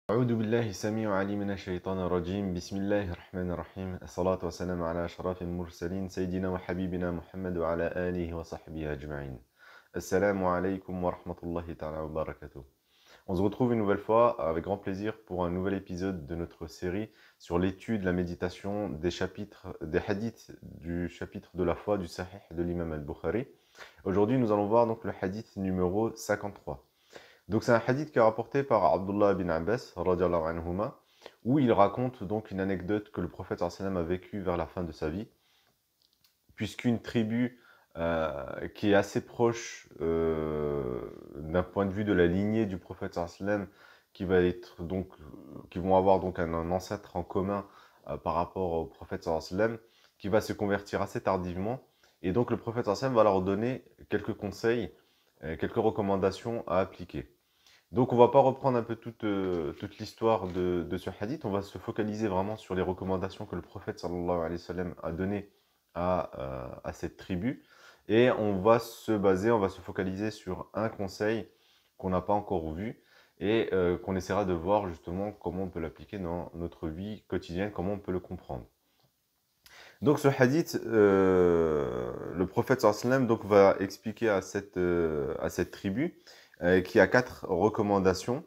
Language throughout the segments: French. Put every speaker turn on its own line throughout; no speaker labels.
أعوذ بالله السميع العليم من الشيطان الرجيم بسم الله الرحمن الرحيم الصلاة والسلام على أشرف المرسلين سيدنا وحبيبنا محمد وعلى آله وصحبه أجمعين. Assalamu alaikum wa rahmatullahi ta'ala wa barakatuh. On se retrouve une nouvelle fois avec grand plaisir pour un nouvel épisode de notre série sur l'étude, la méditation des chapitres, des hadiths du chapitre de la foi du Sahih de l'imam al-Bukhari. Aujourd'hui, nous allons voir donc le hadith numéro 53. Donc c'est un hadith qui est rapporté par Abdullah bin Abbas, radiallahu anhuma, où il raconte donc une anecdote que le prophète sallallahu alayhi wa sallam a vécue vers la fin de sa vie, puisqu'une tribu qui est assez proche d'un point de vue de la lignée du prophète sallallahu alayhi wa sallam, qui va être donc, qui vont avoir donc un ancêtre en commun par rapport au prophète sallallahu alayhi wa sallam, qui va se convertir assez tardivement, et donc le prophète sallallahu alayhi wa sallam va leur donner quelques conseils, quelques recommandations à appliquer. Donc on va pas reprendre un peu toute l'histoire de ce hadith, on va se focaliser vraiment sur les recommandations que le prophète sallallahu alayhi wa sallam a données à cette tribu. Et on va se focaliser sur un conseil qu'on n'a pas encore vu et qu'on essaiera de voir justement comment on peut l'appliquer dans notre vie quotidienne, comment on peut le comprendre. Donc ce hadith, le prophète sallallahu alayhi wa sallam donc, va expliquer à cette tribu qui a 4 recommandations.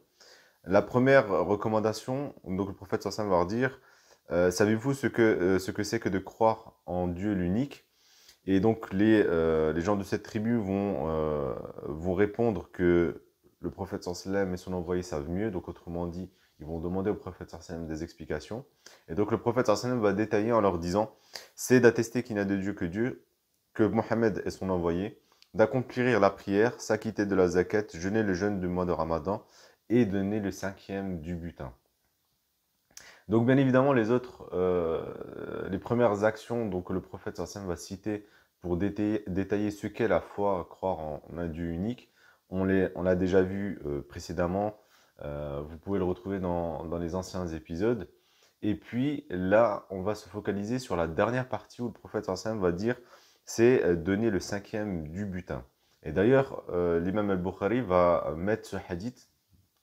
La première recommandation, donc le prophète sallallahu alayhi wa sallam va dire, savez-vous ce que c'est que de croire en Dieu l'unique? Et donc les gens de cette tribu vont répondre que le prophète sallallahu alayhi wa sallam et son envoyé savent mieux, donc autrement dit, ils vont demander au prophète sallallahu alayhi wa sallam des explications. Et donc le prophète sallallahu alayhi wa sallam va détailler en leur disant, c'est d'attester qu'il n'y a de Dieu que Dieu, que Mohammed est son envoyé, d'accomplir la prière, s'acquitter de la zakat, jeûner le jeûne du mois de Ramadan et donner le 5e du butin. Donc bien évidemment les premières actions donc, que le prophète sallallahu alayhi wa sallam va citer pour détailler ce qu'est la foi, croire en un Dieu unique, on l'a déjà vu précédemment, vous pouvez le retrouver dans les anciens épisodes. Et puis là, on va se focaliser sur la dernière partie où le prophète sallallahu alayhi wa sallam va dire c'est donner le 5e du butin. Et d'ailleurs, l'imam al-Bukhari va mettre ce hadith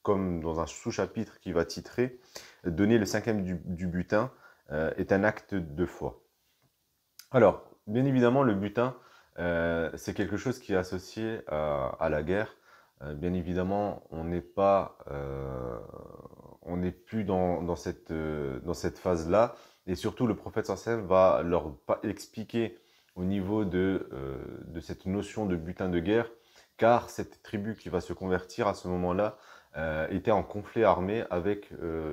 comme dans un sous-chapitre qui va titrer « Donner le 5e du butin est un acte de foi ». Alors, bien évidemment, le butin, c'est quelque chose qui est associé à la guerre. Bien évidemment, on n'est plus dans cette phase-là. Et surtout, le prophète sallallahu alayhi wa sallam va leur expliquer au niveau de cette notion de butin de guerre, car cette tribu qui va se convertir à ce moment-là était en conflit armé avec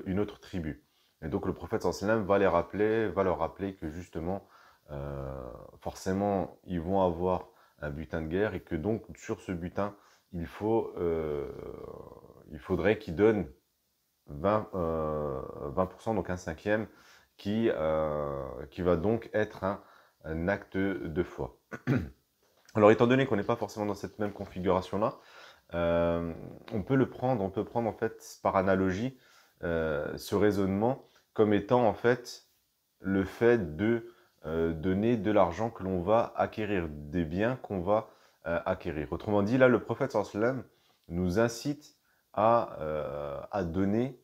une autre tribu. Et donc le prophète sallallahu alayhi wa sallam va leur rappeler que justement, forcément, ils vont avoir un butin de guerre et que donc sur ce butin, il faudrait qu'ils donnent 20%, donc un 5e, qui va donc être un acte de foi. Alors, étant donné qu'on n'est pas forcément dans cette même configuration-là, on peut prendre en fait par analogie ce raisonnement comme étant en fait le fait de donner de l'argent que l'on va acquérir, des biens qu'on va acquérir. Autrement dit, là, le prophète sallallahu alayhi wa sallam nous incite à donner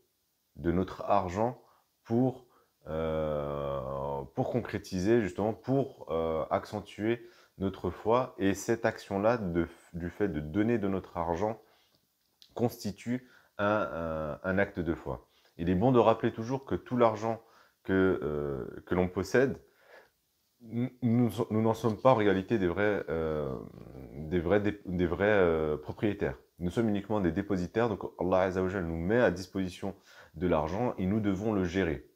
de notre argent pour concrétiser, justement, pour accentuer notre foi. Et cette action-là, du fait de donner de notre argent, constitue un acte de foi. Il est bon de rappeler toujours que tout l'argent que l'on possède, nous n'en sommes pas en réalité des vrais propriétaires. Nous sommes uniquement des dépositaires, donc Allah Azza wa Jal nous met à disposition de l'argent et nous devons le gérer.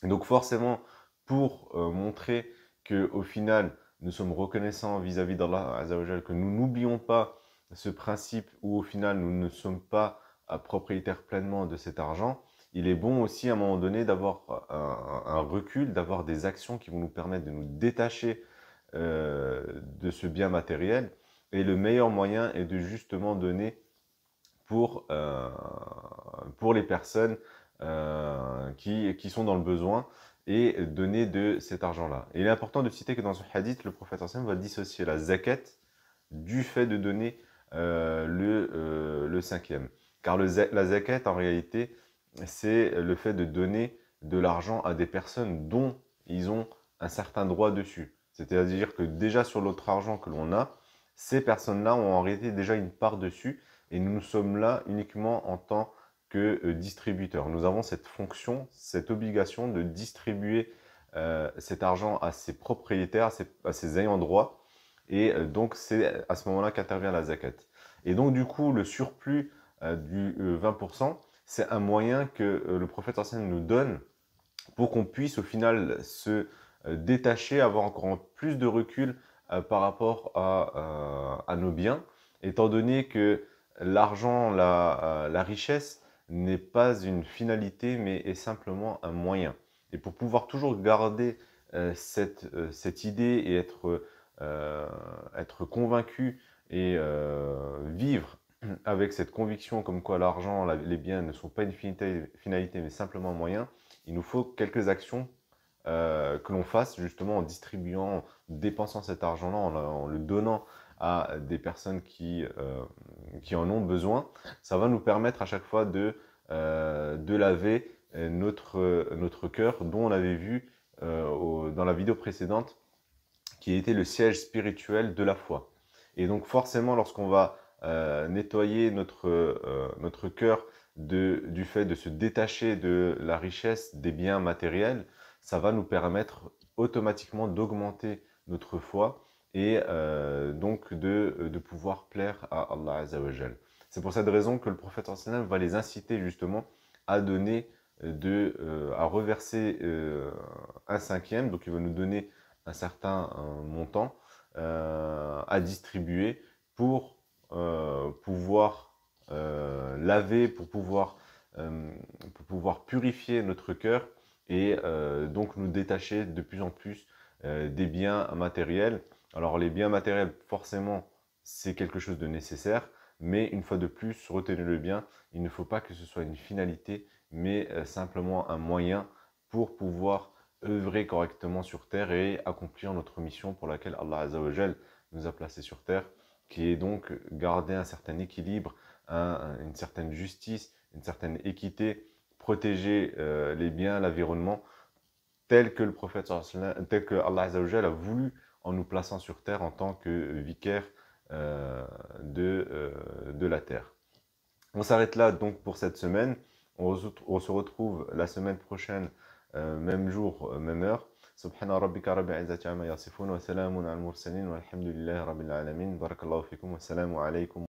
Donc forcément, pour montrer qu'au final, nous sommes reconnaissants vis-à-vis d'Allah Azza wa Jal, que nous n'oublions pas ce principe où au final, nous ne sommes pas propriétaires pleinement de cet argent, il est bon aussi à un moment donné d'avoir un recul, d'avoir des actions qui vont nous permettre de nous détacher de ce bien matériel. Et le meilleur moyen est de justement donner pour les personnes qui sont dans le besoin et donner de cet argent-là. Et il est important de citer que dans ce hadith, le prophète sallallahu alayhi wa sallam va dissocier la zakat du fait de donner le 5e. Car la zakat, en réalité, c'est le fait de donner de l'argent à des personnes dont ils ont un certain droit dessus. C'est-à-dire que déjà sur l'autre argent que l'on a, ces personnes-là ont en réalité déjà une part dessus et nous sommes là uniquement en tant que distributeurs. Nous avons cette fonction, cette obligation de distribuer cet argent à ses propriétaires, à ses ayants droit. Et donc, c'est à ce moment-là qu'intervient la zakat. Et donc, du coup, le surplus du 20%, c'est un moyen que le prophète sallallahu nous donne pour qu'on puisse au final se détacher, avoir encore plus de recul par rapport à nos biens, étant donné que l'argent, la richesse n'est pas une finalité, mais est simplement un moyen. Et pour pouvoir toujours garder cette idée et être convaincu et vivre avec cette conviction comme quoi l'argent, les biens ne sont pas une finalité, mais simplement un moyen, il nous faut quelques actions que l'on fasse justement en distribuant, en dépensant cet argent-là, en le donnant à des personnes qui en ont besoin. Ça va nous permettre à chaque fois de laver notre cœur, dont on avait vu dans la vidéo précédente, qui était le siège spirituel de la foi. Et donc forcément, lorsqu'on va nettoyer notre cœur du fait de se détacher de la richesse des biens matériels, ça va nous permettre automatiquement d'augmenter notre foi et donc de pouvoir plaire à Allah Azzawajal. C'est pour cette raison que le prophète sallam va les inciter justement à donner, à reverser un cinquième, donc il va nous donner un certain montant à distribuer pour pouvoir laver, pour pouvoir purifier notre cœur et donc nous détacher de plus en plus des biens matériels. Alors les biens matériels, forcément, c'est quelque chose de nécessaire, mais une fois de plus, retenez-le bien, il ne faut pas que ce soit une finalité, mais simplement un moyen pour pouvoir œuvrer correctement sur terre et accomplir notre mission pour laquelle Allah Azzawajal nous a placés sur terre, qui est donc garder un certain équilibre, une certaine justice, une certaine équité, protéger les biens, l'environnement, tel que le prophète, tel que Allah Azzawajal a voulu en nous plaçant sur terre en tant que vicaire de la terre. On s'arrête là donc pour cette semaine. On se retrouve la semaine prochaine, même jour, même heure. سبحان ربك رب العزة عما يصفون وسلام على المرسلين والحمد لله رب العالمين بارك الله فيكم والسلام عليكم